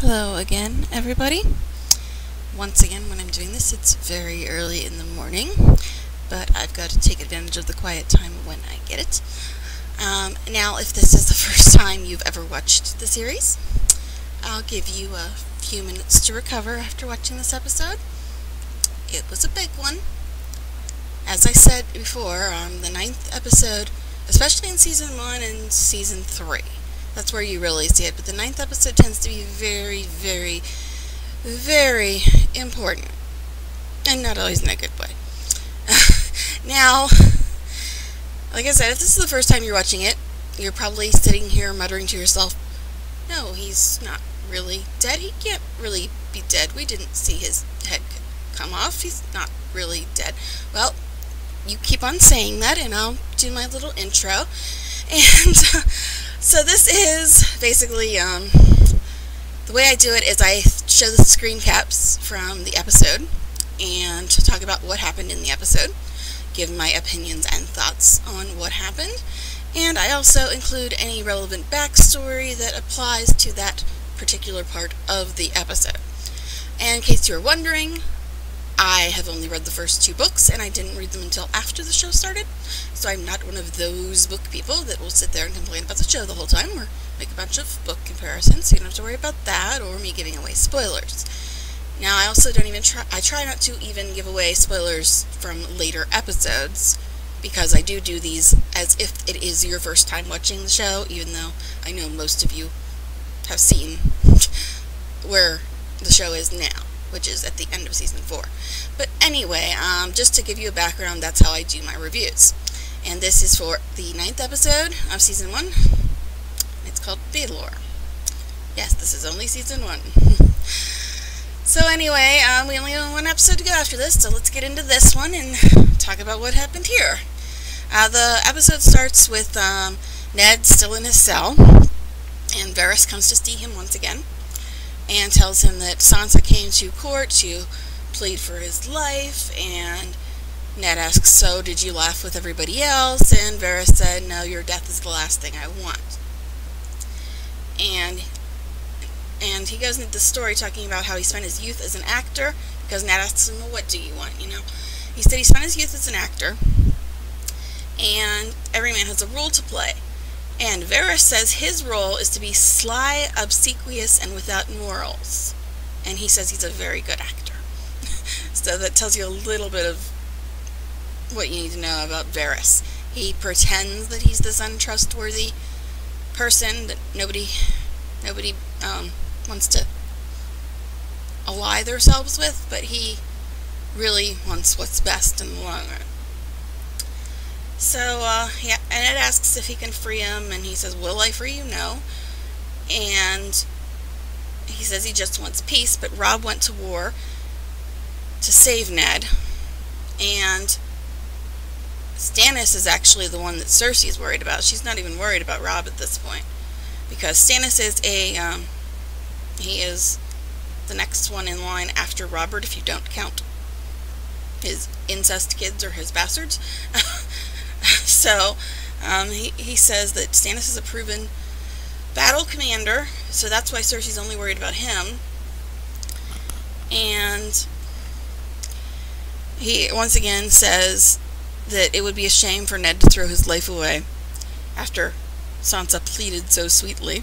Hello again, everybody. Once again, when I'm doing this, it's very early in the morning, but I've got to take advantage of the quiet time when I get it. Now, if this is the first time you've ever watched the series, I'll give you a few minutes to recover after watching this episode. It was a big one. As I said before, the 9th episode, especially in Season 1 and Season 3, that's where you really see it, but the 9th episode tends to be very, very, very important, and not always in a good way. Now, like I said, if this is the first time you're watching it, you're probably sitting here muttering to yourself, no, he's not really dead, he can't really be dead, we didn't see his head come off, he's not really dead. Well, you keep on saying that, and I'll do my little intro, and so this is basically, the way I do it is I show the screen caps from the episode and talk about what happened in the episode, give my opinions and thoughts on what happened, and I also include any relevant backstory that applies to that particular part of the episode. And in case you're wondering, I have only read the first 2 books, and I didn't read them until after the show started, so I'm not one of those book people that will sit there and complain about the show the whole time, or make a bunch of book comparisons, so you don't have to worry about that, or me giving away spoilers. Now, I also don't even I try not to even give away spoilers from later episodes, because I do these as if it is your first time watching the show, even though I know most of you have seen where the show is now, which is at the end of Season 4. But anyway, just to give you a background, that's how I do my reviews. And this is for the 9th episode of Season 1. It's called Baelor. Yes, this is only Season 1. So anyway, we only have 1 episode to go after this, so let's get into this one and talk about what happened here. The episode starts with Ned still in his cell, and Varys comes to see him once again, and tells him that Sansa came to court to plead for his life, and Ned asks, so did you laugh with everybody else? And Varys said, no, your death is the last thing I want. And he goes into the story talking about how he spent his youth as an actor, because Ned asks him, well, what do you want, you know? He said he spent his youth as an actor, and every man has a role to play. And Varys says his role is to be sly, obsequious, and without morals. And he says he's a very good actor. So that tells you a little bit of what you need to know about Varys. He pretends that he's this untrustworthy person that nobody wants to ally themselves with, but he really wants what's best in the long run. So, yeah, and Ed asks if he can free him, and he says, will I free you? No. And he says he just wants peace, but Robb went to war to save Ned, and Stannis is actually the one that Cersei's worried about. She's not even worried about Robb at this point, because Stannis is he is the next one in line after Robert, if you don't count his incest kids or his bastards. So, he says that Stannis is a proven battle commander, so that's why Cersei's only worried about him. And he once again says that it would be a shame for Ned to throw his life away after Sansa pleaded so sweetly.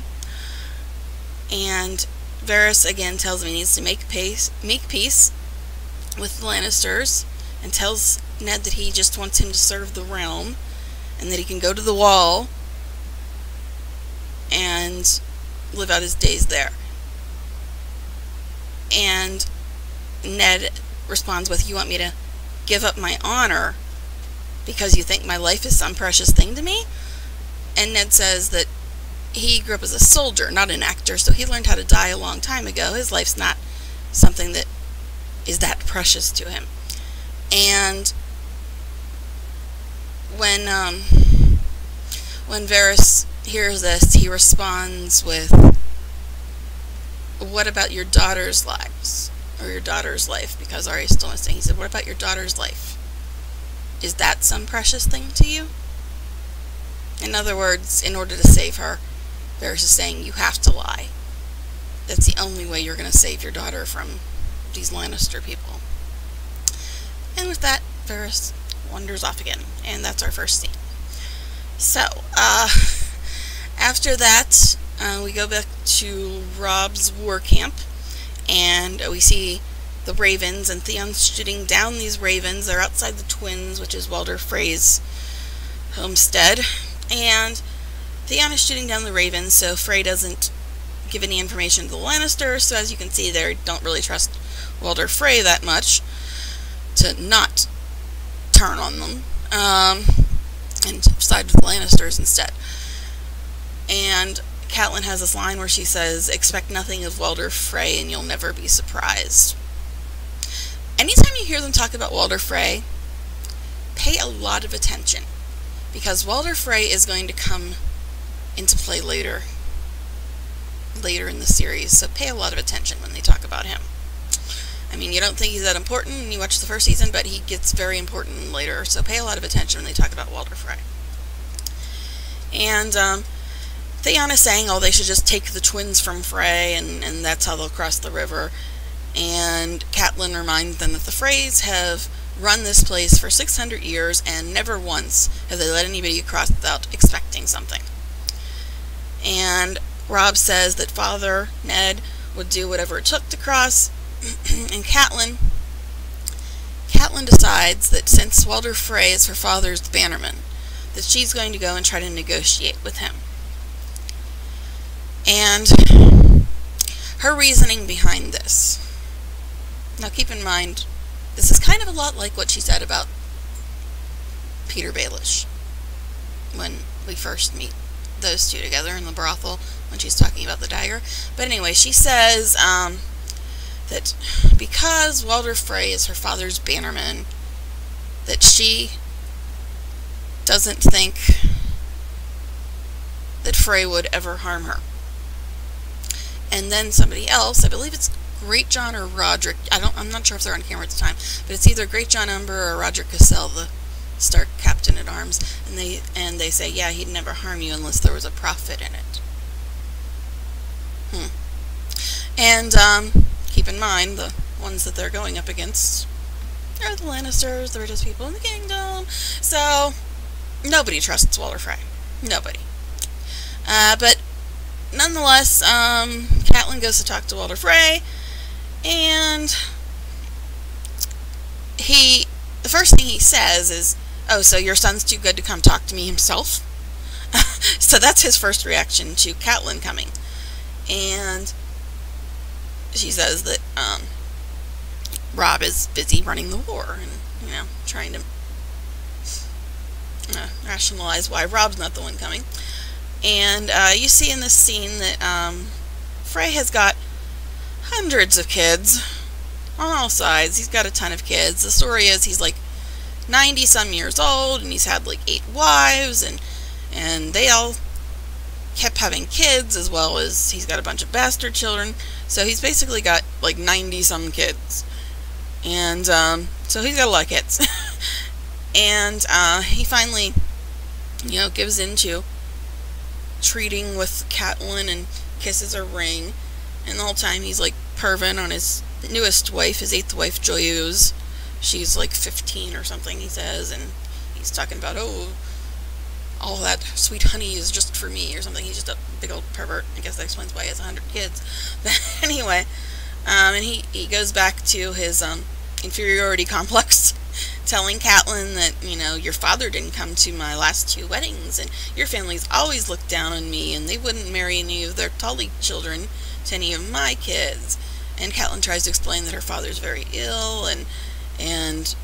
And Varys again tells him he needs to make peace with the Lannisters, and tells Ned that he just wants him to serve the realm, and that he can go to the Wall and live out his days there. And Ned responds with, you want me to give up my honor because you think my life is some precious thing to me? And Ned says that he grew up as a soldier, not an actor, so he learned how to die a long time ago. His life's not something that is that precious to him. And when Varys hears this, he responds with, what about your daughter's lives? Or your daughter's life, because Arya's still missing. He said, what about your daughter's life? Is that some precious thing to you? In other words, in order to save her, Varys is saying, you have to lie. It's the only way you're going to save your daughter from these Lannister people. And with that, Varys wanders off again, and that's our first scene. So, after that, we go back to Robb's war camp, and we see the ravens, and Theon's shooting down these ravens. They're outside the Twins, which is Walder Frey's homestead, and Theon is shooting down the ravens, so Frey doesn't give any information to the Lannisters, so as you can see, they don't really trust Walder Frey that much to not turn on them, and side with the Lannisters instead. And Catelyn has this line where she says, "Expect nothing of Walder Frey and you'll never be surprised." Anytime you hear them talk about Walder Frey, pay a lot of attention, because Walder Frey is going to come into play later in the series, so pay a lot of attention when they talk about him. I mean, you don't think he's that important when you watch the first season, but he gets very important later, so pay a lot of attention when they talk about Walder Frey. And Theon is saying, oh, they should just take the Twins from Frey, and that's how they'll cross the river. And Catelyn reminds them that the Freys have run this place for 600 years, and never once have they let anybody across without expecting something. And Robb says that Father, Ned, would do whatever it took to cross, and Catelyn decides that since Walder Frey is her father's bannerman, that she's going to go and try to negotiate with him. And her reasoning behind this. Now keep in mind, this is kind of a lot like what she said about Peter Baelish when we first meet those two together in the brothel when she's talking about the dagger. But anyway, she says that because Walder Frey is her father's bannerman, that she doesn't think that Frey would ever harm her. And then somebody else, I believe it's Great Jon or Roderick, I'm not sure if they're on camera at the time, but it's either Great Jon Umber or Roderick Cassell, the Stark captain at arms, and they say, yeah, he'd never harm you unless there was a profit in it. And keep in mind, the ones that they're going up against are the Lannisters, the richest people in the kingdom. So nobody trusts Walder Frey. Nobody. But nonetheless, Catelyn goes to talk to Walder Frey, and the first thing he says is, "Oh, so your son's too good to come talk to me himself?" So that's his first reaction to Catelyn coming. And she says that Robb is busy running the war and, trying to rationalize why Robb's not the one coming. And you see in this scene that Frey has got hundreds of kids on all sides. He's got a ton of kids. The story is he's like 90-some years old, and he's had like 8 wives, and they all kept having kids, as well as he's got a bunch of bastard children. So he's basically got like 90-some kids. And so he's got a lot of kids. And he finally, gives into treating with Catelyn and kisses her ring. And the whole time he's like perving on his newest wife, his 8th wife, Joyeuse. She's like 15 or something, he says. And he's talking about, oh, all that sweet honey is just for me or something. He's just a big old pervert. I guess that explains why he has 100 kids. But anyway, and he goes back to his inferiority complex, telling Catelyn that, your father didn't come to my last 2 weddings, and your family's always looked down on me, and they wouldn't marry any of their Tully children to any of my kids. And Catelyn tries to explain that her father's very ill, and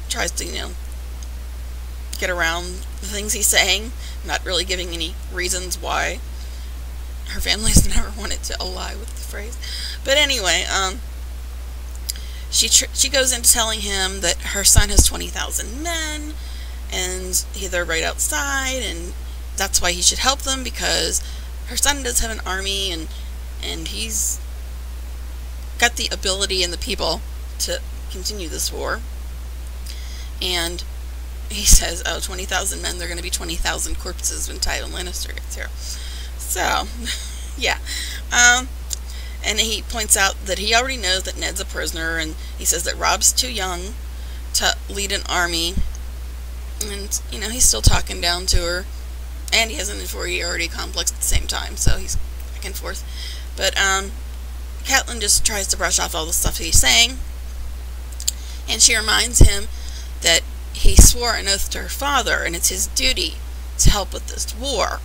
tries to, get around the things he's saying, not really giving any reasons why her family's never wanted to ally with the Freys. But anyway, she goes into telling him that her son has 20,000 men, and they're right outside, and that's why he should help them, because her son does have an army, and he's got the ability and the people to continue this war. And he says, oh, 20,000 men, they're going to be 20,000 corpses when Tyrion Lannister gets here. So, yeah. And he points out that he already knows that Ned's a prisoner, and he says that Robb's too young to lead an army. And, you know, he's still talking down to her. And he has an inferiority complex at the same time, so he's back and forth. But, Catelyn just tries to brush off all the stuff he's saying. And she reminds him that he swore an oath to her father, and it's his duty to help with this war.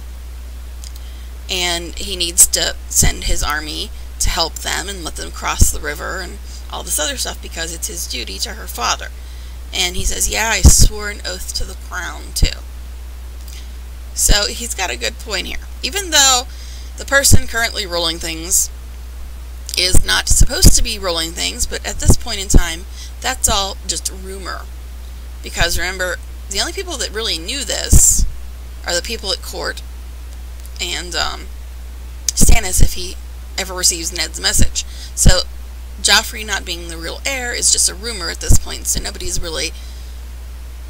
And he needs to send his army to help them and let them cross the river and all this other stuff because it's his duty to her father. And he says, yeah, I swore an oath to the crown too. So he's got a good point here. Even though the person currently ruling things is not supposed to be ruling things, but at this point in time, that's all just rumor. Because remember, the only people that really knew this are the people at court and Stannis, if he ever receives Ned's message. So Joffrey not being the real heir is just a rumor at this point, so nobody's really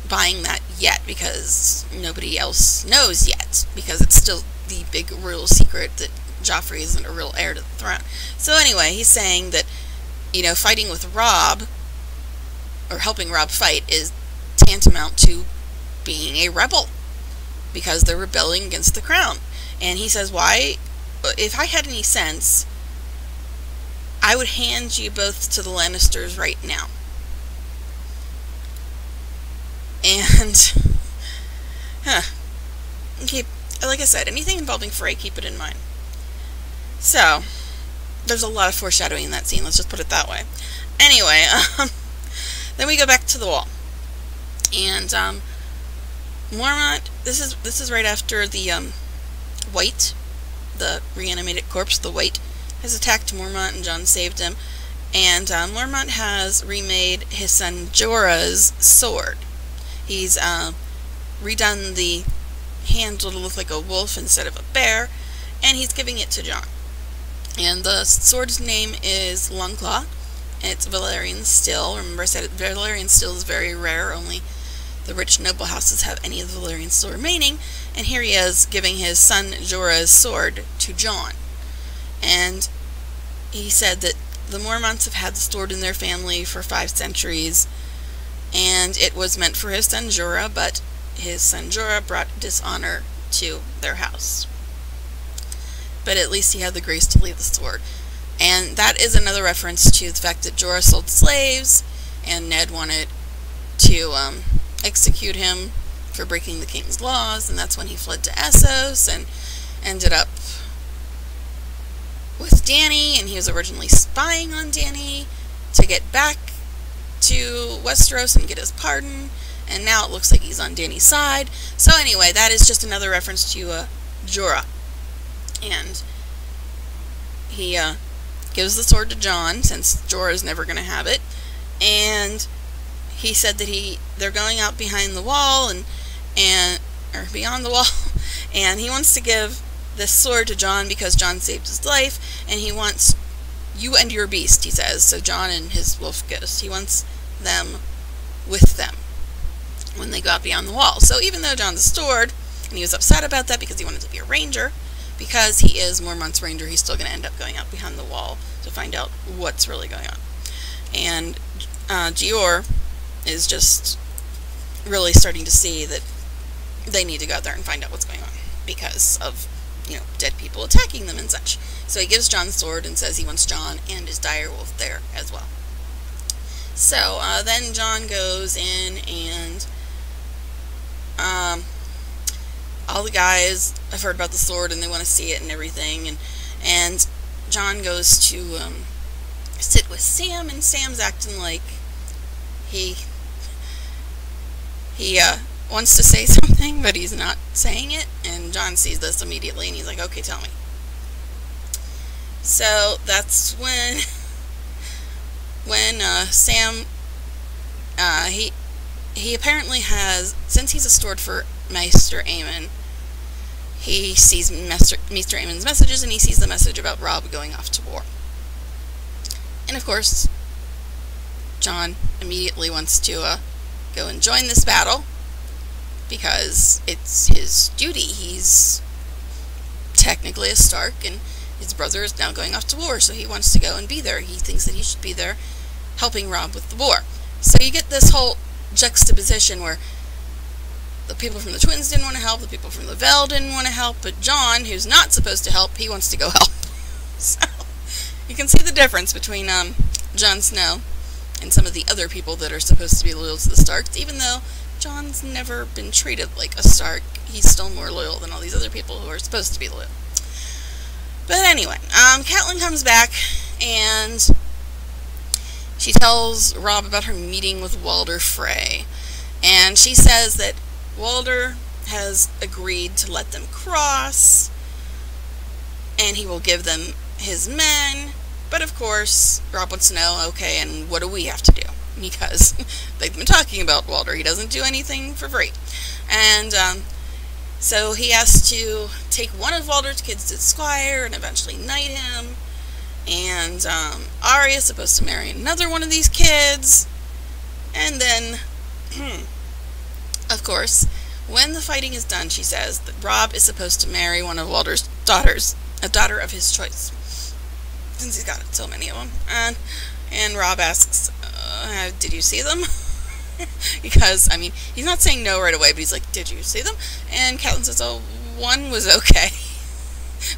buying that yet because nobody else knows yet, because it's still the big royal secret that Joffrey isn't a real heir to the throne. So anyway, he's saying that, you know, fighting with Robb, or helping Robb fight, is tantamount to being a rebel, because they're rebelling against the crown. And he says, why? If I had any sense, I would hand you both to the Lannisters right now. And, like I said, anything involving Frey, keep it in mind. So, there's a lot of foreshadowing in that scene, let's just put it that way. Anyway, then we go back to the wall. And, Mormont, this is right after the, White, the reanimated corpse, the White, has attacked Mormont and Jon saved him. And, Mormont has remade his son Jorah's sword. He's, redone the handle to look like a wolf instead of a bear, and he's giving it to Jon. And the sword's name is Longclaw, and it's Valyrian steel. Remember I said Valyrian steel is very rare, only the rich noble houses have any of the Valyrian steel remaining, and here he is giving his son Jorah's sword to Jon. And he said that the Mormonts have had the sword in their family for 5 centuries, and it was meant for his son Jorah, but his son Jorah brought dishonor to their house. But at least he had the grace to leave the sword. And that is another reference to the fact that Jorah sold slaves, and Ned wanted to execute him for breaking the king's laws, and that's when he fled to Essos and ended up with Dany, and he was originally spying on Dany to get back to Westeros and get his pardon, and now it looks like he's on Dany's side. So anyway, that is just another reference to Jorah. And he gives the sword to Jon, since Jorah is never going to have it, and he said that they're going out behind the wall or beyond the wall, and he wants to give this sword to Jon because Jon saved his life, and he wants you and your beast, he says, so Jon and his wolf ghost, he wants them with them when they go out beyond the wall. So even though Jon's a steward, and he was upset about that because he wanted to be a ranger, because he is Mormont's ranger, he's still going to end up going out behind the wall to find out what's really going on. And Gior is just really starting to see that they need to go out there and find out what's going on because of, you know, dead people attacking them and such. So he gives Jon the sword and says he wants Jon and his direwolf there as well. So then Jon goes in, and all the guys have heard about the sword and they want to see it and everything, and Jon goes to sit with Sam, and Sam's acting like he wants to say something, but he's not saying it, and Jon sees this immediately, and he's like, okay, tell me. So that's when Sam, he apparently has, since he's a steward for Maester Aemon, he sees Maester Aemon's messages, and he sees the message about Robb going off to war. And of course, Jon immediately wants to go and join this battle, because it's his duty. He's technically a Stark, and his brother is now going off to war, so he wants to go and be there. He thinks that he should be there helping Robb with the war. So you get this whole juxtaposition where the people from the twins didn't want to help, the people from the Vale didn't want to help, but Jon, who's not supposed to help, he wants to go help. So you can see the difference between Jon Snow and some of the other people that are supposed to be loyal to the Starks. Even though Jon's never been treated like a Stark, he's still more loyal than all these other people who are supposed to be loyal. But anyway, Catelyn comes back, and she tells Robb about her meeting with Walder Frey. And she says that Walder has agreed to let them cross, and he will give them his men. But of course, Robb wants to know, okay, and what do we have to do? Because they've been talking about Walder. He doesn't do anything for free. And so he has to take one of Walder's kids to Squire and eventually knight him. And Arya is supposed to marry another one of these kids. And then, of course, when the fighting is done, she says that Robb is supposed to marry one of Walder's daughters, a daughter of his choice, since he's got so many of them. And Robb asks, did you see them? Because, I mean, he's not saying no right away, but he's like, did you see them? And Catelyn says, oh, one was okay.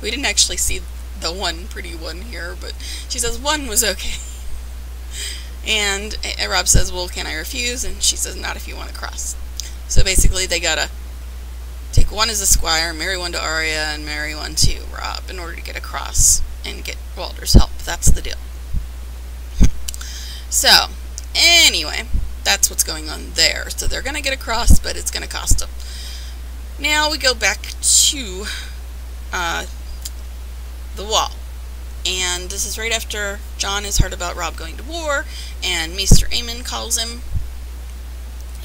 We didn't actually see the one pretty one here, but she says one was okay. And Robb says, well, can I refuse? And she says, not if you want to cross. So basically they gotta take one as a squire, marry one to Arya, and marry one to Robb in order to get across and get Walder's help. That's the deal. So, anyway, that's what's going on there. So they're gonna get across, but it's gonna cost them. Now we go back to the wall. And this is right after Jon has heard about Robb going to war, and Maester Aemon calls him.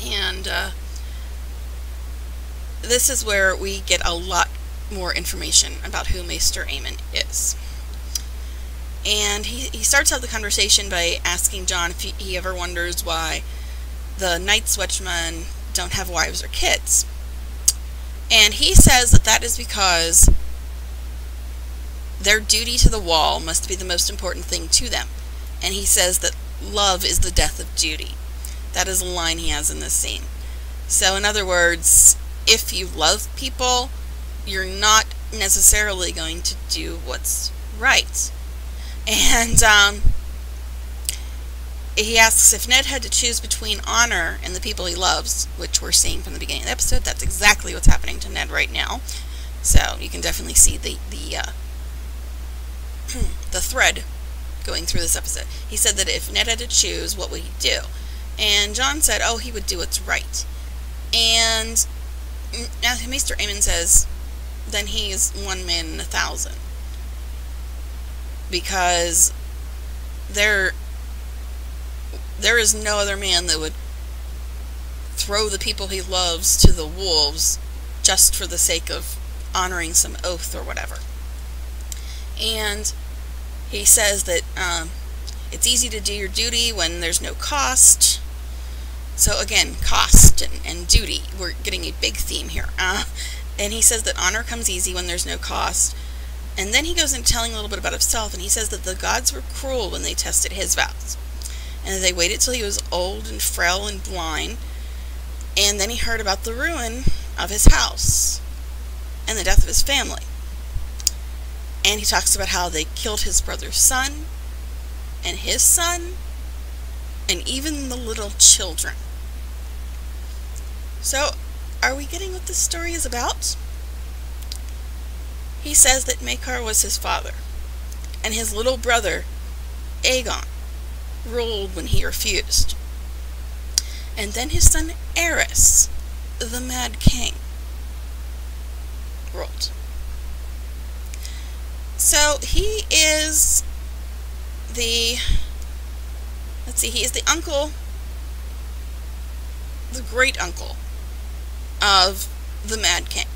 And this is where we get a lot more information about who Maester Aemon is. And he starts out the conversation by asking Jon if he ever wonders why the Night's Watchmen don't have wives or kids. And he says that that is because their duty to the wall must be the most important thing to them. And he says that love is the death of duty. That is a line he has in this scene. So in other words, if you love people, you're not necessarily going to do what's right. And he asks if Ned had to choose between honor and the people he loves, which we're seeing from the beginning of the episode. That's exactly what's happening to Ned right now. So you can definitely see the thread going through this episode. He said that if Ned had to choose, what would he do? And Jon said, oh, he would do what's right. And Maester Aemon says, then he's one man in 1,000. Because there is no other man that would throw the people he loves to the wolves just for the sake of honoring some oath or whatever. And he says that it's easy to do your duty when there's no cost. So again, cost and duty, we're getting a big theme here. And he says that honor comes easy when there's no cost. And then he goes into telling a little bit about himself, and he says that the gods were cruel when they tested his vows. And they waited till he was old and frail and blind, and then he heard about the ruin of his house and the death of his family. And he talks about how they killed his brother's son, and his son, and even the little children. So, are we getting what this story is about? He says that Maekar was his father, and his little brother, Aegon, ruled when he refused. And then his son Aerys, the Mad King, ruled. So he is the, he is the uncle, the great uncle of the Mad King.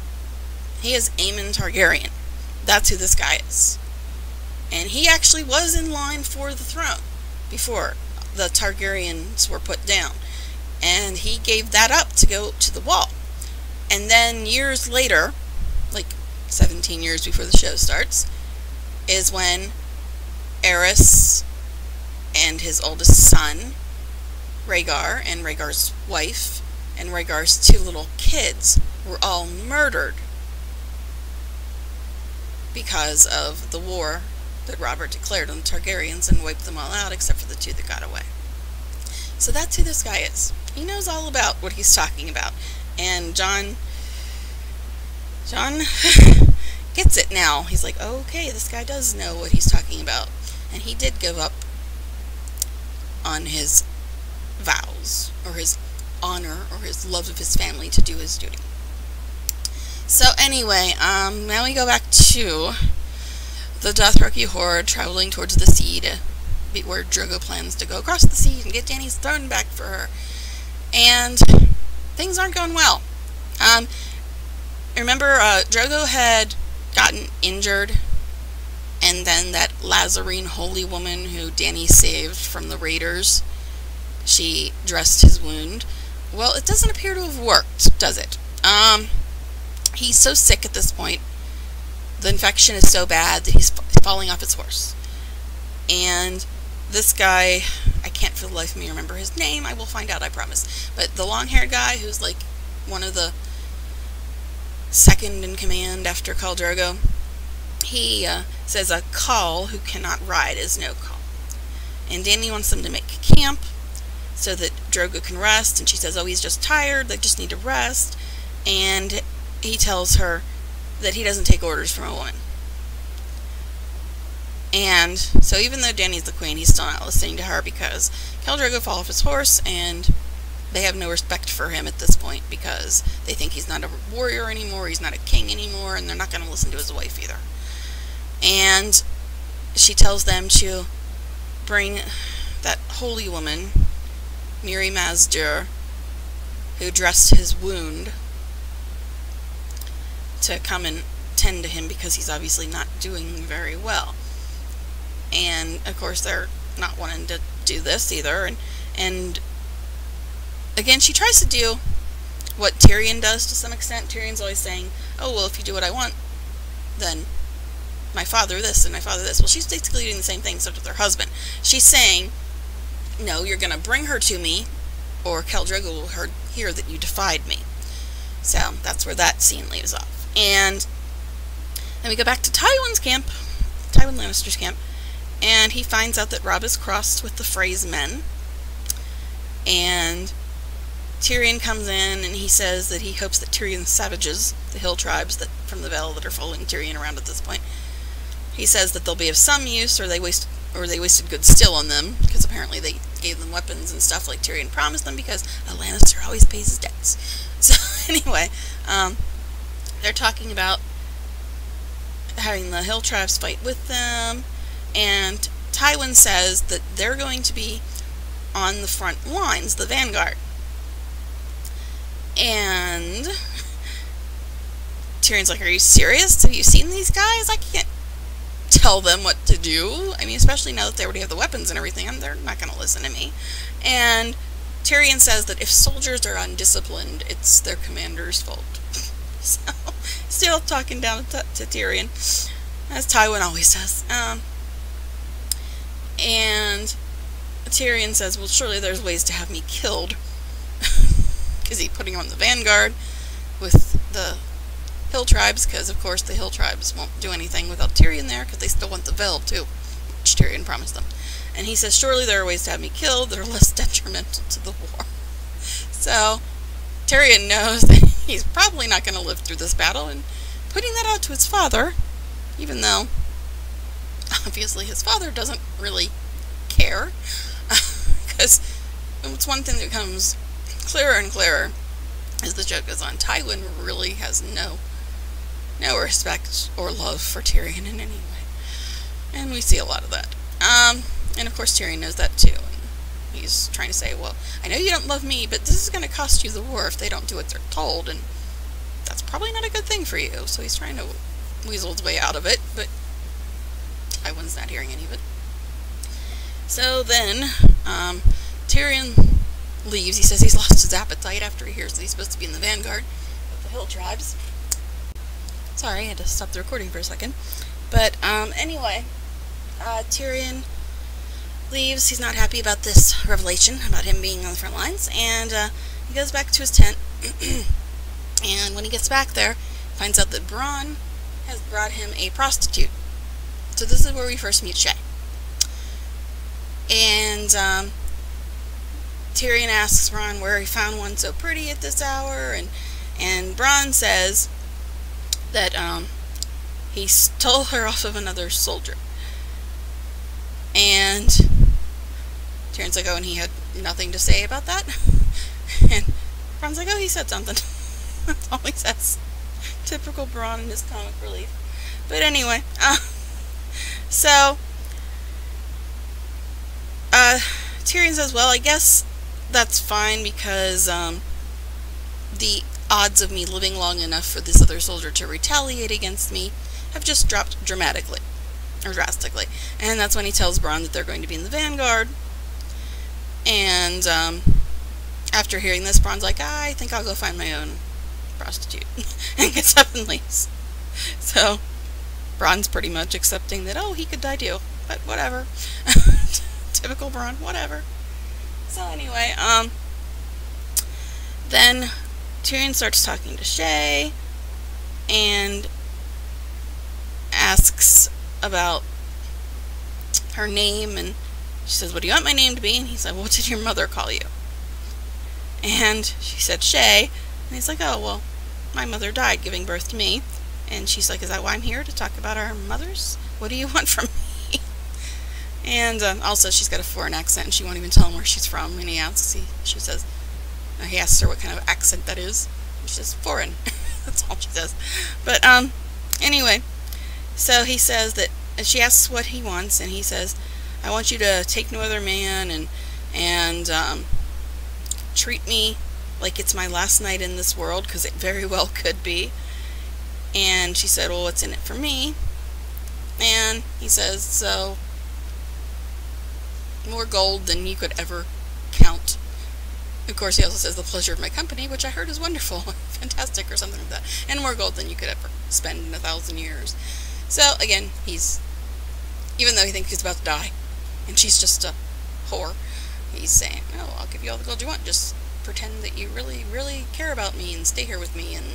He is Aemon Targaryen. That's who this guy is. And he actually was in line for the throne before the Targaryens were put down. And he gave that up to go to the wall. And then years later, like 17 years before the show starts, is when Aerys and his oldest son, Rhaegar, and Rhaegar's wife, and Rhaegar's 2 little kids were all murdered because of the war that Robert declared on the Targaryens and wiped them all out except for the 2 that got away. So that's who this guy is. He knows all about what he's talking about. And Jon gets it now. He's like, oh, okay, this guy does know what he's talking about. And he did give up on his vows, or his honor, or his love of his family to do his duty. So anyway, now we go back to the Dothraki horde traveling towards the sea to be where Drogo plans to go across the sea and get Dany's throne back for her. And things aren't going well. Remember, Drogo had gotten injured, and then that Lazarine holy woman who Dany saved from the raiders, she dressed his wound. Well, it doesn't appear to have worked, does it? He's so sick at this point. The infection is so bad that he's falling off his horse. And this guy, I can't for the life of me remember his name. I will find out, I promise. But the long-haired guy who's like one of the second in command after Khal Drogo, he says a Khal who cannot ride is no Khal. And Dany wants them to make camp so that Drogo can rest. And she says, oh, he's just tired. They just need to rest. And he tells her that he doesn't take orders from a woman. And so even though Dany's the queen, he's still not listening to her because Khal Drogo fell off his horse, and they have no respect for him at this point because they think he's not a warrior anymore, he's not a king anymore, and they're not going to listen to his wife either. And she tells them to bring that holy woman, Mirri Maz Dur, who dressed his wound, to come and tend to him because he's obviously not doing very well. And of course they're not wanting to do this either, and again she tries to do what Tyrion does to some extent. Tyrion's always saying, oh well, if you do what I want, then my father this and my father this. Well, she's basically doing the same thing except with her husband. She's saying, no, you're gonna bring her to me or Khal Drogo will hear that you defied me. So that's where that scene leaves off. And then we go back to Tywin Lannister's camp, and he finds out that Robb is crossed with the Frey's men. And Tyrion comes in and he says that he hopes that Tyrion's savages, the hill tribes that from the Vale that are following Tyrion around at this point, he says that they'll be of some use, or they wasted good still on them, because apparently they gave them weapons and stuff like Tyrion promised them, because a Lannister always pays his debts. So anyway, they're talking about having the hill tribes fight with them, and Tywin says that they're going to be on the front lines, the vanguard. And Tyrion's like, are you serious? Have you seen these guys? I can't tell them what to do. I mean, especially now that they already have the weapons and everything, they're not going to listen to me. And Tyrion says that if soldiers are undisciplined, it's their commander's fault. So, still talking down to Tyrion, as Tywin always does. And Tyrion says, well, surely there's ways to have me killed. Because he's putting on the vanguard with the hill tribes, because of course the hill tribes won't do anything without Tyrion there, because they still want the Vale too, which Tyrion promised them. And he says, surely there are ways to have me killed that are less detrimental to the war. So Tyrion knows that he's probably not going to live through this battle, and putting that out to his father, even though obviously his father doesn't really care, because it's one thing that becomes clearer and clearer as the show goes on. Tywin really has no respect or love for Tyrion in any way, and we see a lot of that. And of course Tyrion knows that too, and he's trying to say, well, I know you don't love me, but this is going to cost you the war if they don't do what they're told, and that's probably not a good thing for you. So he's trying to weasel his way out of it, but Tywin's not hearing any of it. So then Tyrion leaves. He says he's lost his appetite after he hears that he's supposed to be in the vanguard of the hill tribes. Sorry, I had to stop the recording for a second. But anyway, Tyrion leaves. He's not happy about this revelation about him being on the front lines, and he goes back to his tent. And when he gets back there, finds out that Bronn has brought him a prostitute. So this is where we first meet Shae. And Tyrion asks Bronn where he found one so pretty at this hour, and Bronn says that he stole her off of another soldier. And Tyrion's like, oh, and he had nothing to say about that? And Bronn's like, oh, he said something. That's all he says. Typical Bronn in his comic relief. But anyway, so Tyrion says, well, I guess that's fine because the odds of me living long enough for this other soldier to retaliate against me have just dropped drastically. And that's when he tells Bronn that they're going to be in the vanguard. And after hearing this, Bronn's like, I think I'll go find my own prostitute. And gets up and leaves. So Bronn's pretty much accepting that, oh, he could die too. But whatever. Typical Bronn, whatever. So anyway, then Tyrion starts talking to Shae and asks about her name, and she says, what do you want my name to be? And he's like, well, what did your mother call you? And she said Shae, and he's like, oh, well, my mother died giving birth to me. And she's like, is that why I'm here, to talk about our mothers? What do you want from me? And also, she's got a foreign accent, and she won't even tell him where she's from. And he asks, he asks her what kind of accent that is. And she says, foreign. That's all she says. But anyway, so he says that, and she asks what he wants, and he says, I want you to take no other man and treat me like it's my last night in this world, because it very well could be. And she said, well, what's in it for me? And he says, so, more gold than you could ever count. Of course, he also says the pleasure of my company, which I heard is wonderful, fantastic, or something like that. And more gold than you could ever spend in 1,000 years. So, again, even though he thinks he's about to die, and she's just a whore, he's saying, oh, I'll give you all the gold you want, just pretend that you really, really care about me and stay here with me, and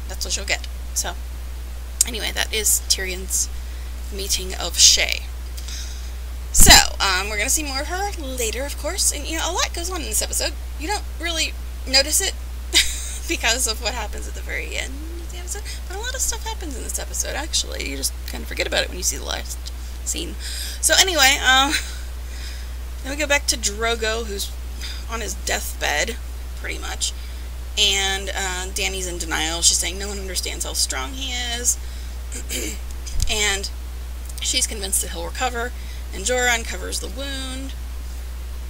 that's what you'll get. So, anyway, that is Tyrion's meeting of Shae. So, we're going to see more of her later, of course, and, a lot goes on in this episode. You don't really notice it because of what happens at the very end of the episode, but a lot of stuff happens in this episode, actually. You just kind of forget about it when you see the last scene. So, anyway, then we go back to Drogo, who's on his deathbed, pretty much, and Dany's in denial. She's saying no one understands how strong he is, and she's convinced that he'll recover, and Jorah uncovers the wound,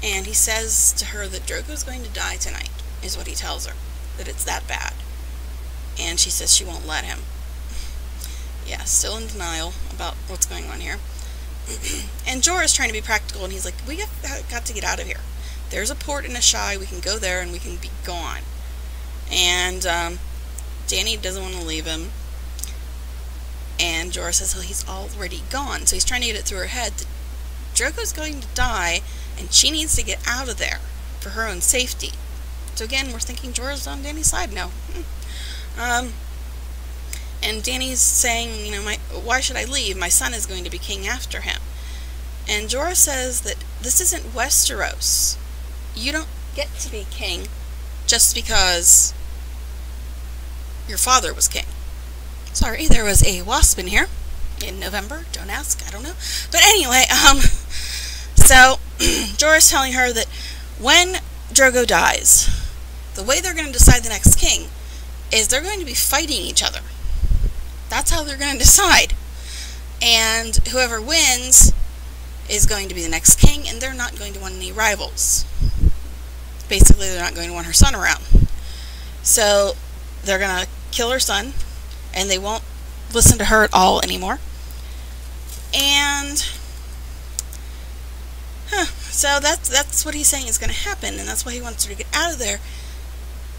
and he says to her that Drogo's going to die tonight, is what he tells her, that it's that bad, and she says she won't let him. Yeah, still in denial about what's going on here. And Jorah's trying to be practical, and he's like, we got to get out of here. There's a port in Asshai, we can go there and we can be gone. And Dany doesn't want to leave him, and Jorah says, well, he's already gone. So he's trying to get it through her head that Drogo's going to die, and she needs to get out of there for her own safety. So again, we're thinking Jorah's on Dany's side now. And Dany's saying, why should I leave? My son is going to be king after him. And Jorah says that this isn't Westeros. You don't get to be king just because your father was king. Sorry, there was a wasp in here in November. Don't ask, I don't know. But anyway, so Jorah's telling her that when Drogo dies, the way they're going to decide the next king is they're going to be fighting each other. That's how they're going to decide. And whoever wins is going to be the next king, and they're not going to want any rivals. Basically, they're not going to want her son around. So they're going to kill her son, and they won't listen to her at all anymore. And so that's what he's saying is going to happen, and that's why he wants her to get out of there,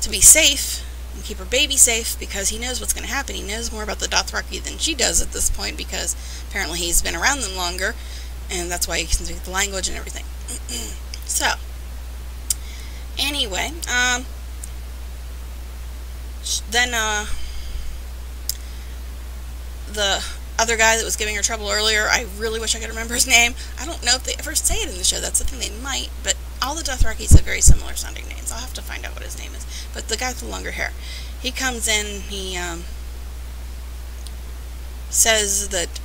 to be safe and keep her baby safe, because he knows what's going to happen. He knows more about the Dothraki than she does at this point, because apparently he's been around them longer, and that's why he can speak the language and everything. So, anyway, then, the other guy that was giving her trouble earlier, I really wish I could remember his name. I don't know if they ever say it in the show. That's the thing, they might, but all the Dothrakis have very similar sounding names. I'll have to find out what his name is. But the guy with the longer hair, he comes in, he says that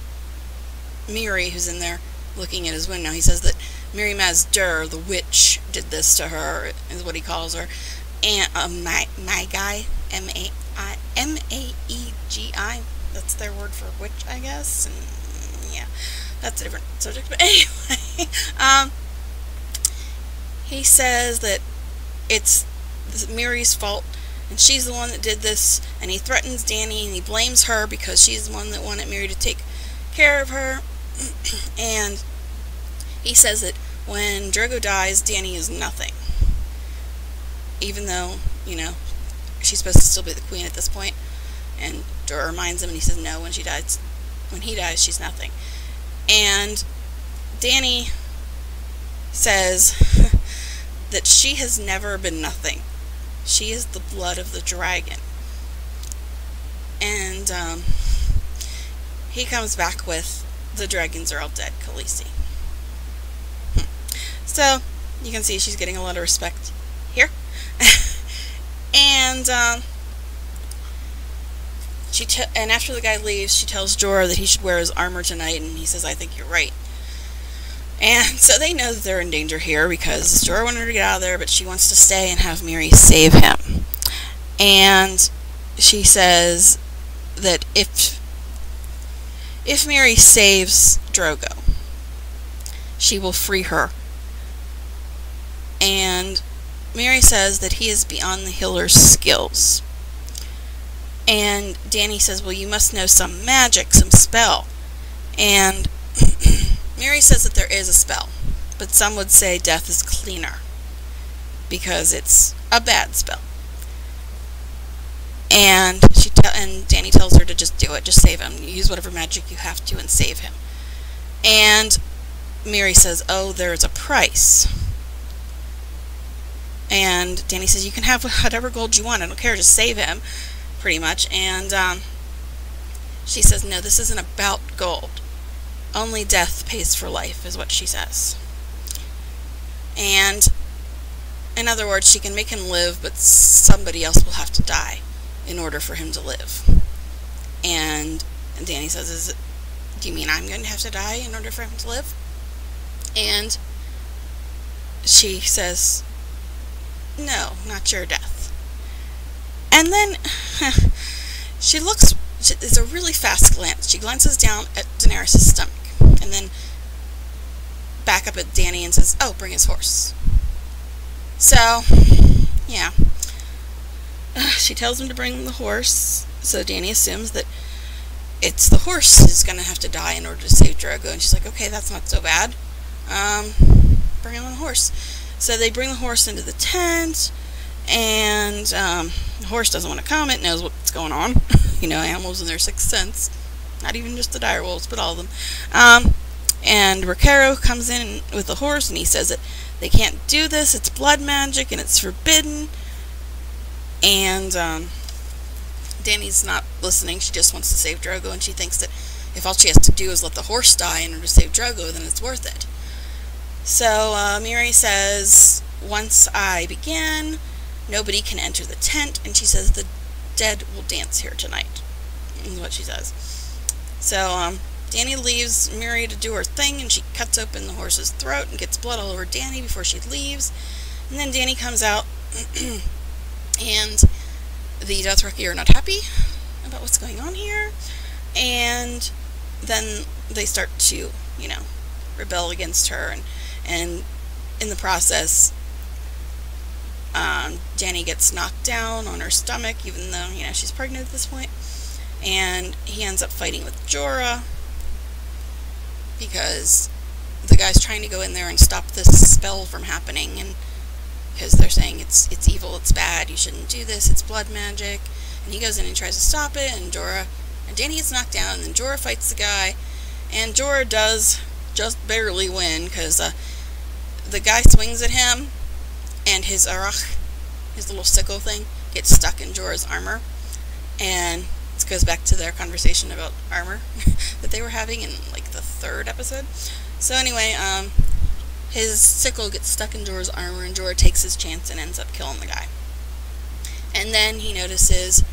Miri, who's in there looking at his window, he says that Miri Maester, the witch, did this to her, is what he calls her. And Magi, M-A-E-G-I, that's their word for witch, I guess. And yeah, that's a different subject. But anyway, he says that it's Miri's fault, and she's the one that did this, and he threatens Dany, and he blames her because she's the one that wanted Miri to take care of her. And he says that when Drogo dies, Dany is nothing. Even though, you know, she's supposed to still be the queen at this point. And Jorah reminds him, and he says no, when he dies, she's nothing. And Dany says that she has never been nothing. She is the blood of the dragon. And he comes back with, the dragons are all dead, Khaleesi. So, you can see she's getting a lot of respect here. And, and after the guy leaves, she tells Jorah that he should wear his armor tonight, and he says, I think you're right. And so they know that they're in danger here, because Jorah wanted her to get out of there, but she wants to stay and have Miri save him. And she says that if Miri saves Drogo, she will free her. And Miri says that he is beyond the healer's skills. And Dany says, well, you must know some magic, some spell. And Miri says that there is a spell, but some would say death is cleaner, because it's a bad spell. And Dany tells her to just do it, just save him. Use whatever magic you have to and save him. And Miri says, oh, there's a price. And Dany says, you can have whatever gold you want, I don't care, just save him, pretty much. And she says, no, this isn't about gold. Only death pays for life, is what she says. And, in other words, she can make him live, but somebody else will have to die in order for him to live. And Dany says, do you mean I'm going to have to die in order for him to live? And she says, no, not your death. And then she looks, it's a really fast glance. She glances down at Daenerys' stomach, and then back up at Dany and says, oh, bring his horse. So, yeah. She tells him to bring the horse, so Dany assumes that it's the horse is going to have to die in order to save Drogo, and she's like, okay, that's not so bad. Bring him on the horse. So they bring the horse into the tent, and the horse doesn't want to come. It knows what's going on. You know, animals in their sixth sense. Not even just the direwolves, but all of them. And Ricaro comes in with the horse, and he says that they can't do this. It's blood magic, and it's forbidden. And Dany's not listening. She just wants to save Drogo, and she thinks that if all she has to do is let the horse die in order to save Drogo, then it's worth it. So Miri says, once I begin, nobody can enter the tent, and she says the dead will dance here tonight, is what she says. So Dany leaves Miri to do her thing, and she cuts open the horse's throat and gets blood all over Dany before she leaves. And then Dany comes out, and the Dothraki are not happy about what's going on here, and then they start to, you know, rebel against her, and in the process, Dany gets knocked down on her stomach, even though, you know, she's pregnant at this point, and he ends up fighting with Jorah, because the guy's trying to go in there and stop this spell from happening, and because they're saying it's evil, it's bad, you shouldn't do this, it's blood magic, and he goes in and tries to stop it, and Dany gets knocked down, and then Jorah fights the guy, And Jorah does just barely win, because the guy swings at him, and his arach, his little sickle thing, gets stuck in Jorah's armor. And this goes back to their conversation about armor that they were having in, like, the 3rd episode. So anyway, his sickle gets stuck in Jorah's armor, and Jorah takes his chance and ends up killing the guy. And then he notices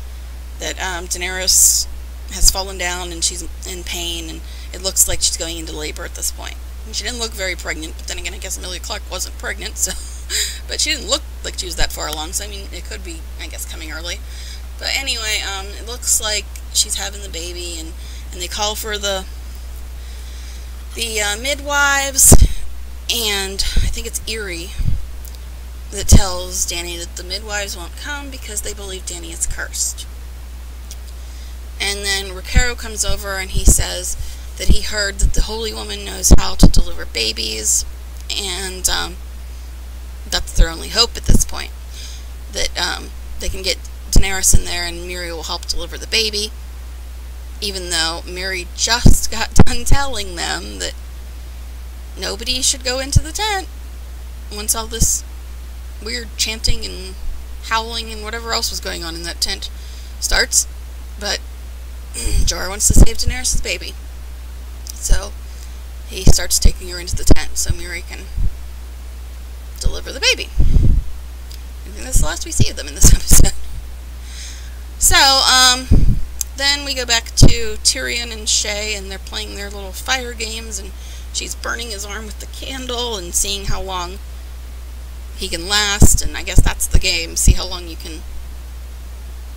that Daenerys has fallen down, and she's in pain, and it looks like she's going into labor at this point. And she didn't look very pregnant, but then again, I guess Emilia Clarke wasn't pregnant, so... but she didn't look like she was that far along, so I mean, it could be, I guess, coming early. But anyway, it looks like she's having the baby, and they call for the midwives, and I think it's Eerie that tells Dany that the midwives won't come because they believe Dany is cursed. And then Ricardo comes over, and he says that he heard that the Holy Woman knows how to deliver babies, and that's their only hope at this point, that they can get Daenerys in there and Miri will help deliver the baby, even though Miri just got done telling them that nobody should go into the tent once all this weird chanting and howling and whatever else was going on in that tent starts. But Jorah wants to save Daenerys' baby, so he starts taking her into the tent so Miri can deliver the baby. I think that's the last we see of them in this episode. So, then we go back to Tyrion and Shae, and they're playing their little fire games, and she's burning his arm with the candle and seeing how long he can last, and I guess that's the game, see how long you can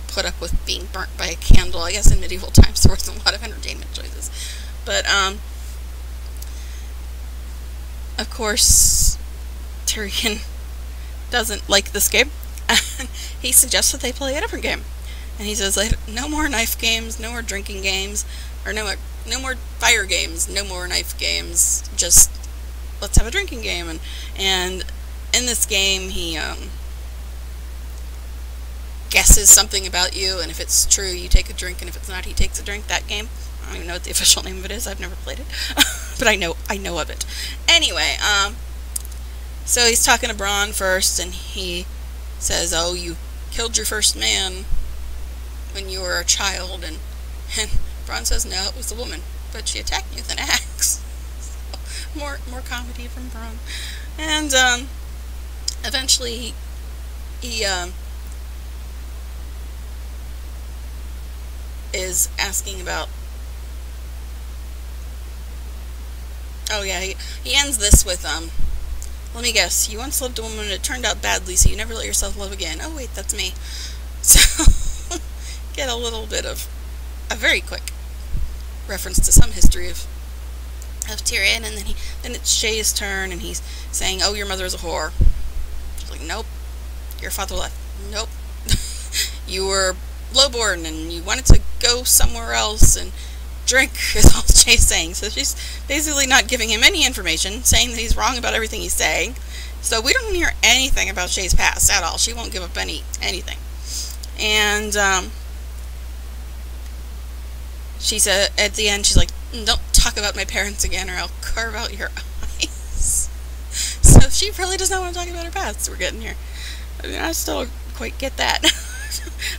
put up with being burnt by a candle. I guess in medieval times there wasn't a lot of entertainment choices. But, of course, Tyrion doesn't like this game, and he suggests that they play a different game. And he says, like, no more knife games, no more drinking games, or no more fire games, no more knife games, just let's have a drinking game. And in this game, he guesses something about you, and if it's true, you take a drink, and if it's not, he takes a drink. That game, I don't even know what the official name of it is, I've never played it, but I know of it. Anyway, so he's talking to Bronn first, and he says, oh, you killed your first man when you were a child, and Bronn says, no, it was a woman, but she attacked me with an axe. So, more comedy from Bronn. And eventually he is asking about, oh yeah, he ends this with, let me guess, you once loved a woman and it turned out badly, so you never let yourself love again. Oh wait, that's me. So get a little bit of a very quick reference to some history of Tyrion, and then it's Shae's turn, and he's saying, oh, your mother is a whore. She's like, nope. Your father left. Nope. You were lowborn, and you wanted to go somewhere else and drink, is all Shae's saying. So she's basically not giving him any information, saying that he's wrong about everything he's saying. So we don't hear anything about Shae's past at all. She won't give up anything. And she said at the end, she's like, don't talk about my parents again or I'll carve out your eyes. So she really does not want to talk about her past. We're getting here. I mean, I still don't quite get that.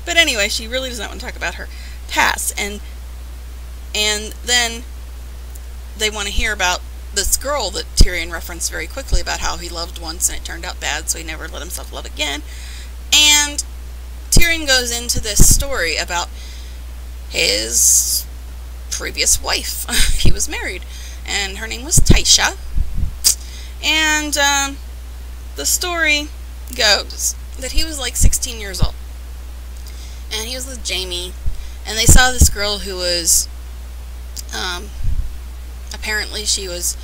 But anyway, she really does not want to talk about her past. And then they want to hear about this girl that Tyrion referenced very quickly about how he loved once and it turned out bad, so he never let himself love again. And Tyrion goes into this story about his previous wife. He was married, and her name was Tysha. And the story goes that he was like 16 years old, and he was with Jaime, and they saw this girl who was apparently she was,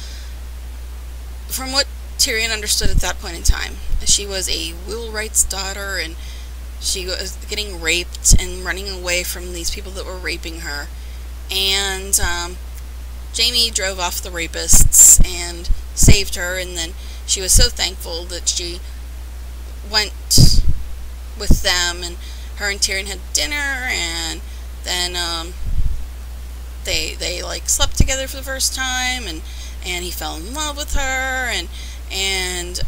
from what Tyrion understood at that point in time, she was a wheelwright's daughter, and she was getting raped and running away from these people that were raping her. And Jaime drove off the rapists and saved her, and then she was so thankful that she went with them, and her and Tyrion had dinner, and then They like slept together for the first time, and he fell in love with her, and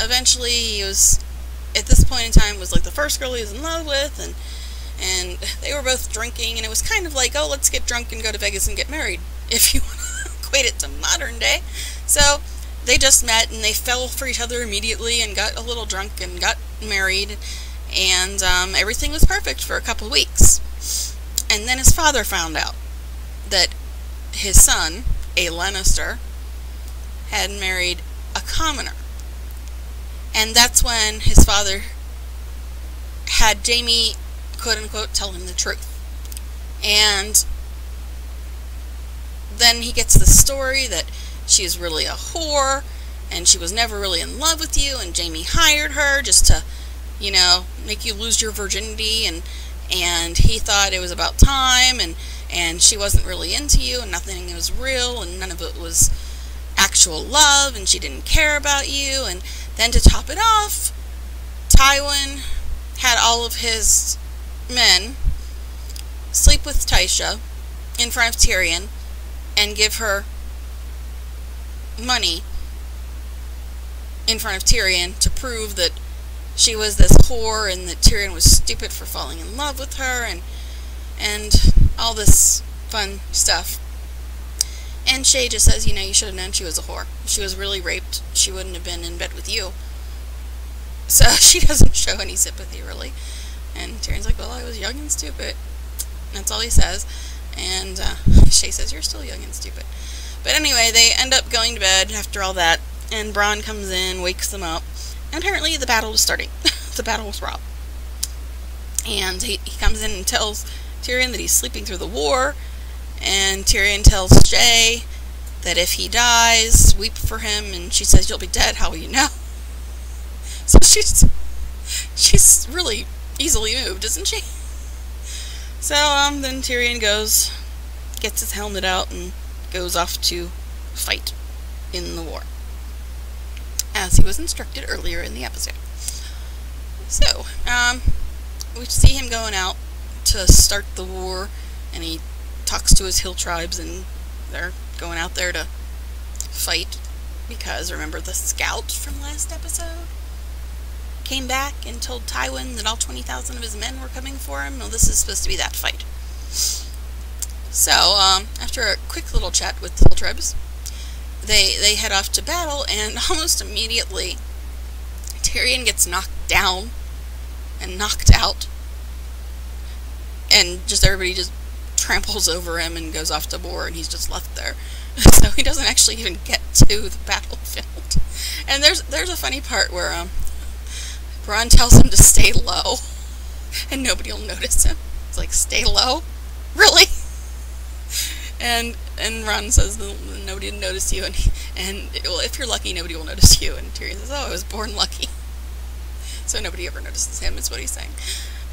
eventually he was, at this point in time, was like the first girl he was in love with, and they were both drinking, and it was kind of like, oh, let's get drunk and go to Vegas and get married, if you want to equate it to modern day. So they just met, and they fell for each other immediately, and got a little drunk, and got married, and everything was perfect for a couple weeks. And then his father found out that his son, a Lannister, had married a commoner. And that's when his father had Jaime, quote-unquote, tell him the truth. And then he gets the story that she's really a whore, and she was never really in love with you, and Jaime hired her just to, you know, make you lose your virginity, and he thought it was about time, and she wasn't really into you, and nothing was real, and none of it was actual love, and she didn't care about you. And then to top it off, Tywin had all of his men sleep with Tysha in front of Tyrion and give her money in front of Tyrion to prove that she was this whore, and that Tyrion was stupid for falling in love with her, and all this fun stuff. And Shay just says, you know, you should have known she was a whore. If she was really raped, she wouldn't have been in bed with you. So she doesn't show any sympathy, really. And Tyrion's like, well, I was young and stupid. That's all he says. And Shay says, you're still young and stupid. But anyway, they end up going to bed after all that, and Bronn comes in, wakes them up, and apparently the battle is starting. The battle with Robb. And he comes in and tells Tyrion that he's sleeping through the war, and Tyrion tells Shay that if he dies, weep for him, and she says, you'll be dead, how will you know? So she's really easily moved, isn't she? So, then Tyrion gets his helmet out, and goes off to fight in the war, as he was instructed earlier in the episode. So, we see him going out to start the war, and he talks to his hill tribes, and they're going out there to fight, because remember the scout from last episode came back and told Tywin that all 20,000 of his men were coming for him? Well, this is supposed to be that fight. So, after a quick little chat with the hill tribes, they head off to battle, and almost immediately Tyrion gets knocked down and knocked out, and just everybody just tramples over him and goes off to war, and he's just left there. So he doesn't actually even get to the battlefield. And there's a funny part where Bronn tells him to stay low, and nobody will notice him. It's like, stay low? Really? And Ron says, nobody will notice you, and well, if you're lucky, nobody will notice you. And Tyrion says, oh, I was born lucky. So nobody ever notices him, is what he's saying.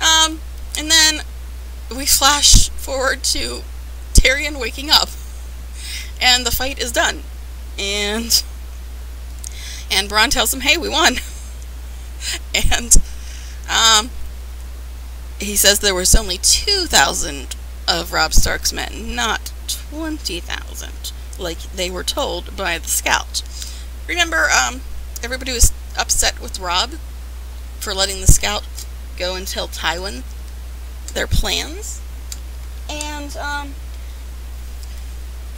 And then we flash forward to Tyrion waking up, and the fight is done. And Bronn tells him, hey, we won. And he says there was only 2,000 of Robb Stark's men, not 20,000, like they were told by the scout. Remember, everybody was upset with Robb for letting the scout go and tell Tywin their plans. And,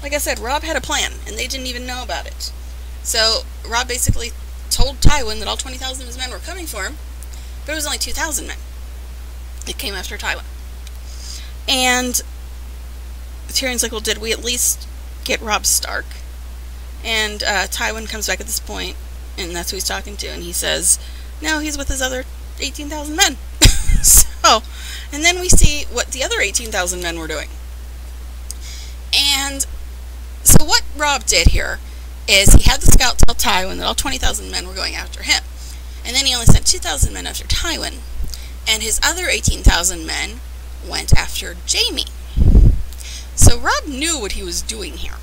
like I said, Robb had a plan, and they didn't even know about it. So, Robb basically told Tywin that all 20,000 of his men were coming for him, but it was only 2,000 men that came after Tywin. And Tyrion's like, well, did we at least get Robb Stark? And Tywin comes back at this point, and that's who he's talking to, and he says, no, he's with his other 18,000 men. So, and then we see what the other 18,000 men were doing. And so what Robb did here is he had the scout tell Tywin that all 20,000 men were going after him. And then he only sent 2,000 men after Tywin. And his other 18,000 men went after Jaime. So Robb knew what he was doing here.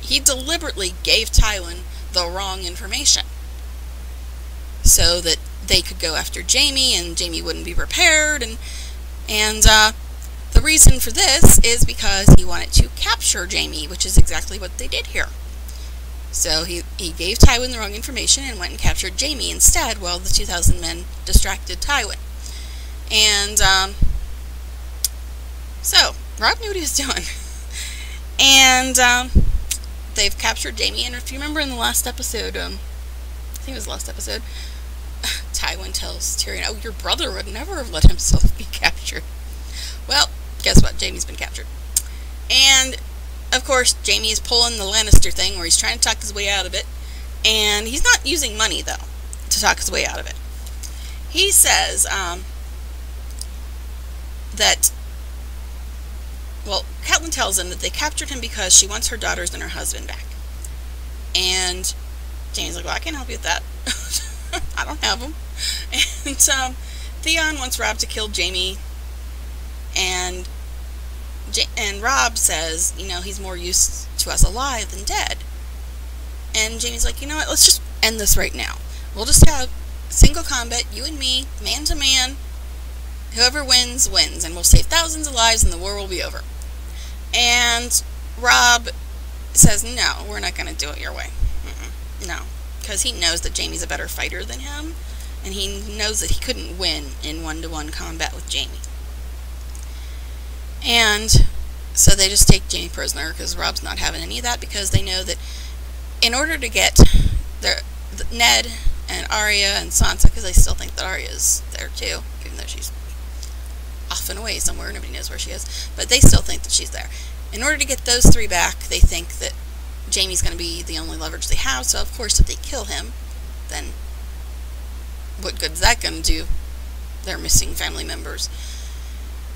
He deliberately gave Tywin the wrong information, so that they could go after Jaime, and Jaime wouldn't be prepared, and the the reason for this is because he wanted to capture Jaime, which is exactly what they did here. So he gave Tywin the wrong information and went and captured Jaime instead, while the 2,000 men distracted Tywin. And so Robb knew what he was doing. And they've captured Jaime, and if you remember in the last episode, I think it was the last episode, Tywin tells Tyrion, "Oh, your brother would never have let himself be captured." Well, guess what? Jaime's been captured. And, of course, Jaime is pulling the Lannister thing where he's trying to talk his way out of it. And he's not using money, though, to talk his way out of it. He says that, well, Catelyn tells him that they captured him because she wants her daughters and her husband back. And Jaime's like, "Well, I can't help you with that. I don't have them." And Theon wants Robb to kill Jaime. And Robb says, you know, he's more used to us alive than dead. And Jaime's like, "You know what, let's just end this right now. We'll just have single combat, you and me, man to man. Whoever wins, wins. And we'll save thousands of lives and the war will be over." And Robb says, "No, we're not going to do it your way. No." Because he knows that Jaime's a better fighter than him. And he knows that he couldn't win in one-to-one combat with Jaime. And so they just take Jaime prisoner, because Robb's not having any of that, because they know that in order to get Ned and Arya and Sansa, because they still think that Arya's there too, even though she's off and away somewhere, nobody knows where she is, but they still think that she's there. In order to get those three back, they think that Jaime's going to be the only leverage they have, so of course if they kill him, then what good is that going to do? They're missing family members.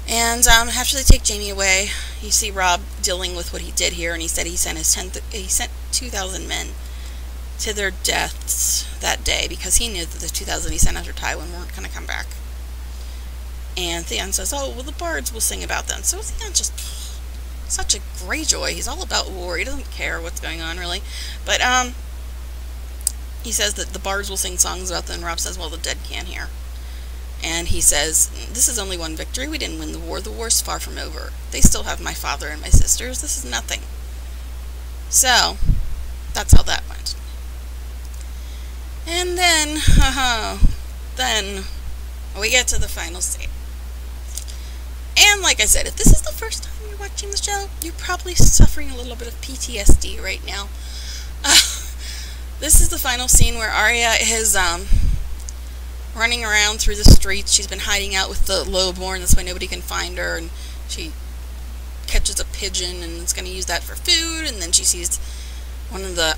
And after they take Jaime away, you see Robb dealing with what he did here, and he said he sent 2,000 men to their deaths that day because he knew that the 2,000 he sent after Tywin weren't going to come back. And Theon says, "Oh, well, the bards will sing about them." So Theon's just such a Greyjoy. He's all about war. He doesn't care what's going on, really. But he says that the bards will sing songs about them, and Robb says, "Well, the dead can't hear." And he says, "This is only one victory. We didn't win the war. The war's far from over. They still have my father and my sisters. This is nothing." So, that's how that went. And then we get to the final scene. And like I said, if this is the first time you're watching the show, you're probably suffering a little bit of PTSD right now. This is the final scene where Arya is running around through the streets. She's been hiding out with the lowborn, that's why nobody can find her, and she catches a pigeon and is going to use that for food, and then she sees one of the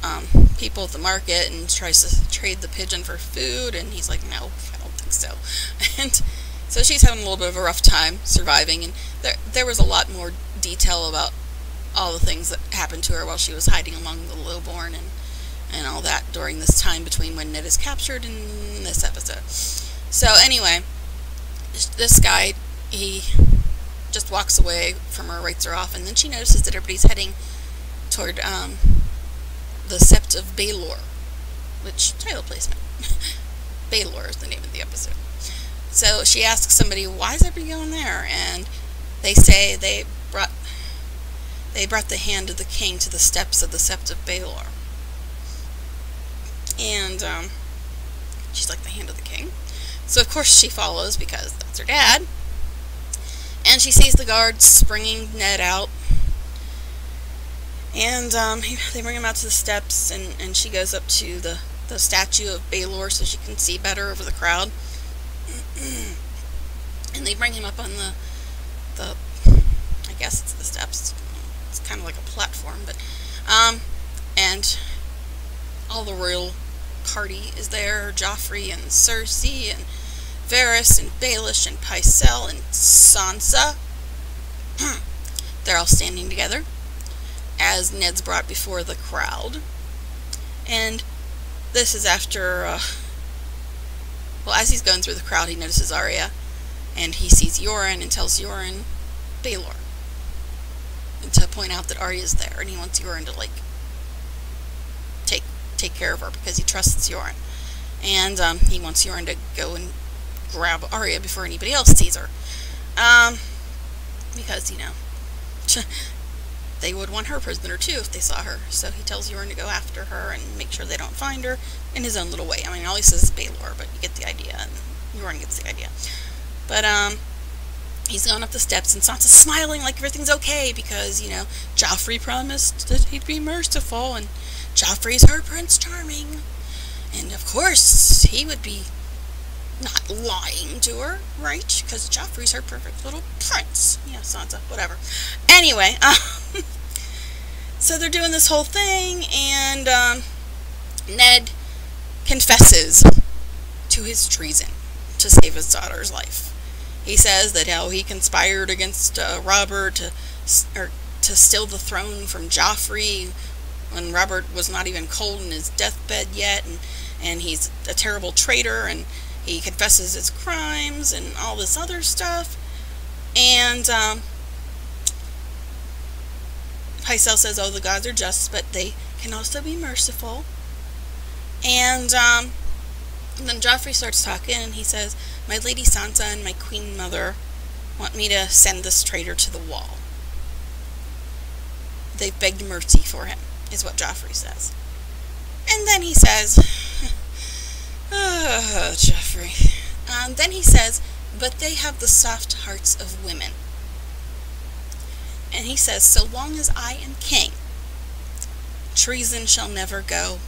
people at the market and tries to trade the pigeon for food, and he's like, "No, I don't think so." And so she's having a little bit of a rough time surviving, and there was a lot more detail about all the things that happened to her while she was hiding among the lowborn and all that during this time between when Ned is captured and this episode. So anyway, this guy, he just walks away from her, writes her off, and then she notices that everybody's heading toward the Sept of Baelor, which, title placement, Baelor is the name of the episode. So she asks somebody, "Why is everybody going there?" And they say they brought the hand of the king to the steps of the Sept of Baelor. And she's like, "The hand of the king?" So of course she follows because that's her dad. And she sees the guards springing Ned out. And they bring him out to the steps, and she goes up to the statue of Baelor so she can see better over the crowd. And they bring him up on the I guess it's the steps. It's kind of like a platform, but and all the royal party is there. Joffrey and Cersei and Varys and Baelish and Pycelle and Sansa. They're all standing together as Ned's brought before the crowd. And this is after, well, as he's going through the crowd, he notices Arya, and he sees Yoren and tells Yoren Baelor, and to point out that Arya's there, and he wants Yoren to, like, take care of her because he trusts Yoren. And he wants Yoren to go and grab Arya before anybody else sees her. because, you know, they would want her prisoner too if they saw her. So he tells Euron to go after her and make sure they don't find her in his own little way. I mean, all he says is Baelor, but you get the idea, and Euron gets the idea. But, he's going up the steps, and Sansa's smiling like everything's okay because, you know, Joffrey promised that he'd be merciful, and Joffrey's her Prince Charming. And, of course, he would be not lying to her, right? Because Joffrey's her perfect little prince. Yeah, Sansa, whatever. Anyway, so they're doing this whole thing, and Ned confesses to his treason to save his daughter's life. He says that how he conspired against Robert to steal the throne from Joffrey when Robert was not even cold in his deathbed yet, and he's a terrible traitor, and he confesses his crimes and all this other stuff. And Pycelle says, oh, the gods are just, but they can also be merciful. And then Joffrey starts talking, and he says, my Lady Sansa and my Queen Mother want me to send this traitor to the wall. They've begged mercy for him, is what Joffrey says. And then he says, oh, Joffrey. Then he says, but they have the soft hearts of women. And he says, so long as I am king, treason shall never go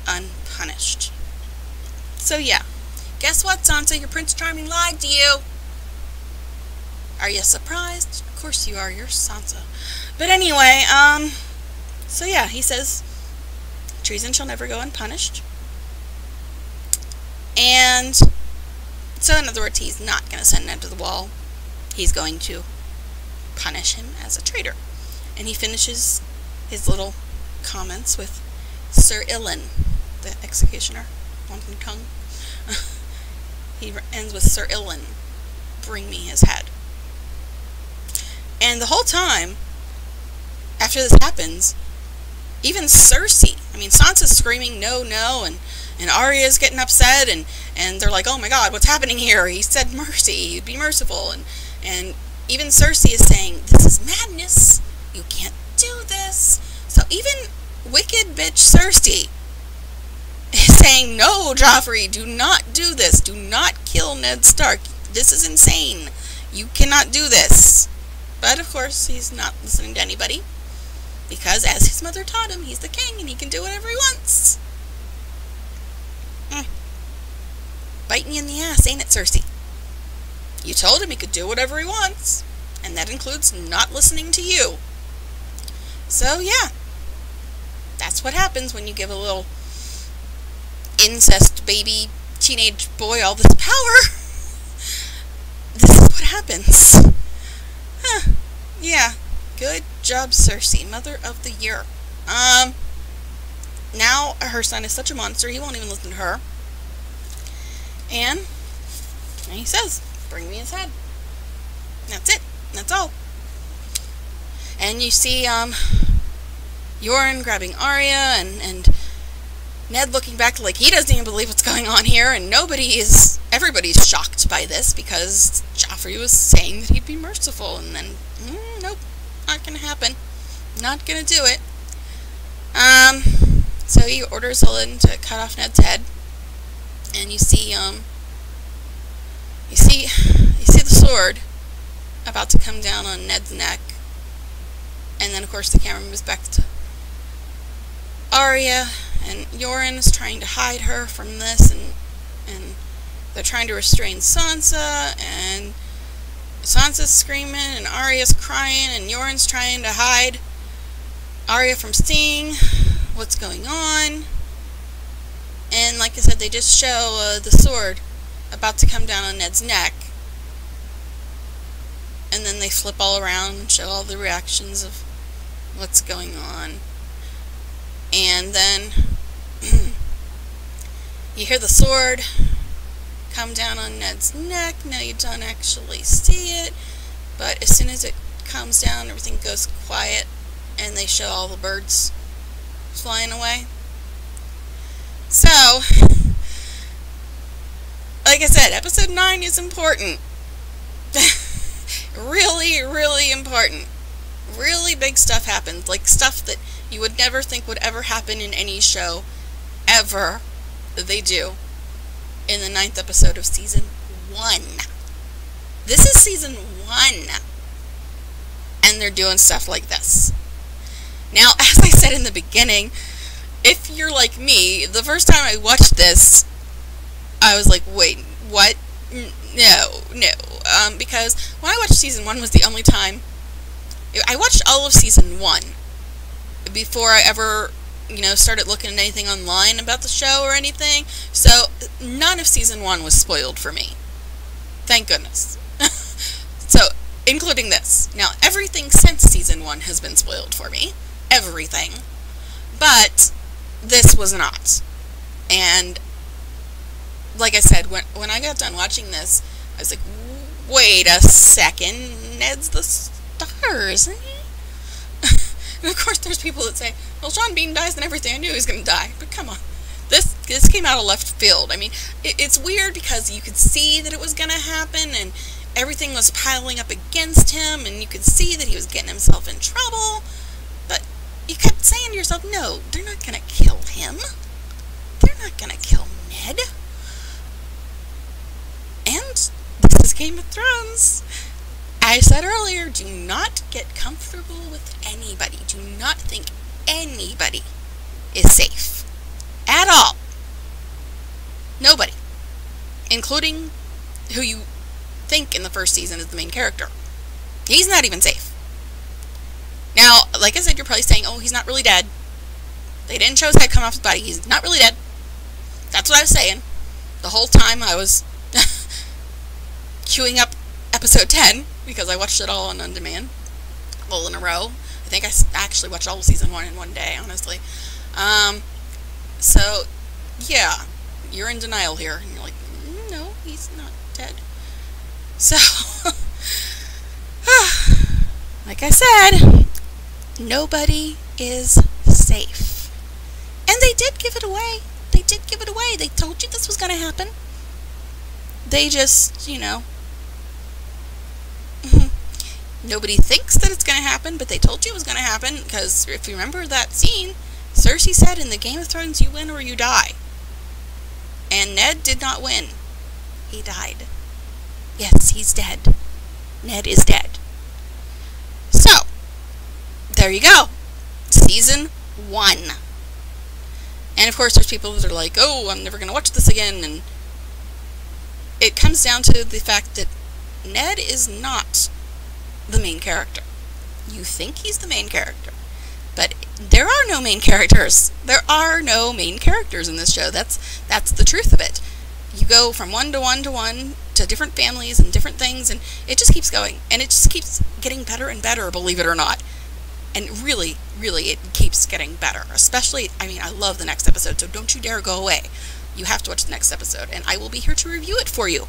unpunished. So yeah, guess what, Sansa? Your Prince Charming lied to you. Are you surprised? Of course you are. You're Sansa. But anyway, so yeah, he says, treason shall never go unpunished. And so, in other words, he's not going to send Ned to the wall. He's going to punish him as a traitor. And he finishes his little comments with Sir Ilyn, the executioner, Long Tongue. He ends with Sir Ilyn, bring me his head. And the whole time, after this happens, even Cersei, I mean, Sansa's screaming, no, no, and Arya's getting upset, and they're like, oh my god, what's happening here? He said mercy, be merciful, and even Cersei is saying, this is madness, you can't do this. So even wicked bitch Cersei is saying, no, Joffrey, do not do this, do not kill Ned Stark, this is insane, you cannot do this. But of course, he's not listening to anybody, because as his mother taught him, he's the king, and he can do whatever he wants. Biting you in the ass, ain't it, Cersei? You told him he could do whatever he wants, and that includes not listening to you. So, yeah. That's what happens when you give a little incest baby teenage boy all this power. This is what happens. Huh. Yeah. Good job, Cersei. Mother of the Year. Now her son is such a monster, he won't even listen to her. And he says, bring me his head. That's it. That's all. And you see, Euron grabbing Arya, and Ned looking back like he doesn't even believe what's going on here, and everybody's shocked by this, because Joffrey was saying that he'd be merciful, and then, nope, not gonna happen. Not gonna do it. So he orders Helen to cut off Ned's head, and you see the sword about to come down on Ned's neck, and then of course the camera moves back to Arya, and Euron is trying to hide her from this, and they're trying to restrain Sansa, and Sansa's screaming, and Arya's crying, and Euron's trying to hide Arya from seeing what's going on. And like I said, they just show the sword about to come down on Ned's neck, and then they flip all around and show all the reactions of what's going on. And then you hear the sword come down on Ned's neck. Now you don't actually see it, but as soon as it comes down, everything goes quiet, and they show all the birds flying away. So, like I said, episode 9 is important. really, really important. Really big stuff happens, like stuff that you would never think would ever happen in any show, ever. They do in the 9th episode of season 1. This is season 1, and they're doing stuff like this. Now, as I said in the beginning, if you're like me, the first time I watched this, I was like, wait, what? No. Because when I watched season 1 was the only time I watched all of season 1 before I ever, started looking at anything online about the show or anything. So none of season 1 was spoiled for me. Thank goodness. So, including this. Now, everything since season 1 has been spoiled for me. Everything. But this was not. And like I said, when I got done watching this, I was like, wait a second, Ned's the star, isn't he? And of course there's people that say, well, Sean Bean dies and everything, I knew he was going to die. But come on. This came out of left field. I mean, it's weird because you could see that it was going to happen, and everything was piling up against him, and you could see that he was getting himself in trouble. But you kept saying to yourself, no, they're not going to kill him. They're not going to kill Ned. And this is Game of Thrones. I said earlier, do not get comfortable with anybody. Do not think anybody is safe. At all. Nobody. Including who you think in the first season is the main character. He's not even safe. Now, like I said, you're probably saying, oh, he's not really dead. They didn't show his head come off his body. He's not really dead. That's what I was saying. The whole time I was queuing up episode 10, because I watched it all on demand, all in a row. I think I actually watched all of season 1 in one day, honestly. So, yeah, you're in denial here. And you're like, no, he's not dead. So, like I said, nobody is safe. And they did give it away. They did give it away. They told you this was going to happen. They just, nobody thinks that it's going to happen, but they told you it was going to happen, because if you remember that scene, Cersei said in the Game of Thrones, you win or you die. And Ned did not win. He died. Yes, he's dead. Ned is dead. So, there you go. Season 1. And of course there's people that are like, oh, I'm never going to watch this again, and it comes down to the fact that Ned is not the main character. You think he's the main character, but there are no main characters. There are no main characters in this show. That's the truth of it. You go from one to one to one to different families and different things, and it just keeps going, and it just keeps getting better and better, believe it or not. And really, really, it keeps getting better. Especially, I mean, I love the next episode, so don't you dare go away. You have to watch the next episode, and I will be here to review it for you.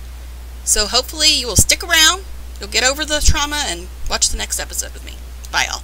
So hopefully you will stick around, you'll get over the trauma, and watch the next episode with me. Bye, all.